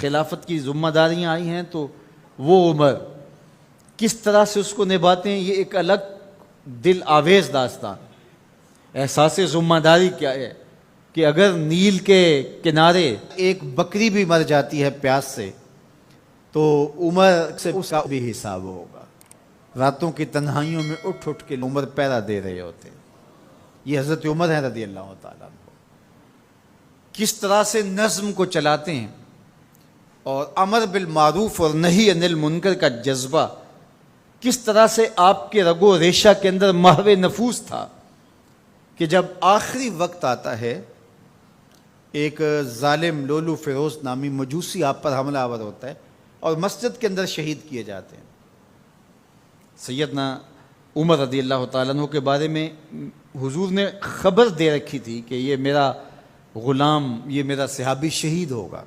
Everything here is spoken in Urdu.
خلافت کی ذمہ داریاں آئی ہیں تو وہ عمر کس طرح سے اس کو نبھاتے ہیں، یہ ایک الگ دل آویز داستان۔ احساس ذمہ داری کیا ہے کہ اگر نیل کے کنارے ایک بکری بھی مر جاتی ہے پیاس سے تو عمر سے اس کا بھی حساب ہوگا۔ راتوں کی تنہائیوں میں اٹھ اٹھ کے عمر پہرا دے رہے ہوتے ہیں۔ یہ حضرت عمر ہیں رضی اللہ تعالیٰ عنہ، کس طرح سے نظم کو چلاتے ہیں، اور امر بالمعروف اور نہی عن المنکر کا جذبہ کس طرح سے آپ کے رگ و ریشہ کے اندر محو نفوس تھا کہ جب آخری وقت آتا ہے، ایک ظالم لولو فیروز نامی مجوسی آپ پر حملہ آور ہوتا ہے اور مسجد کے اندر شہید کیے جاتے ہیں۔ سیدنا عمر رضی اللہ تعالیٰ عنہ کے بارے میں حضور نے خبر دے رکھی تھی کہ یہ میرا غلام، یہ میرا صحابی شہید ہوگا۔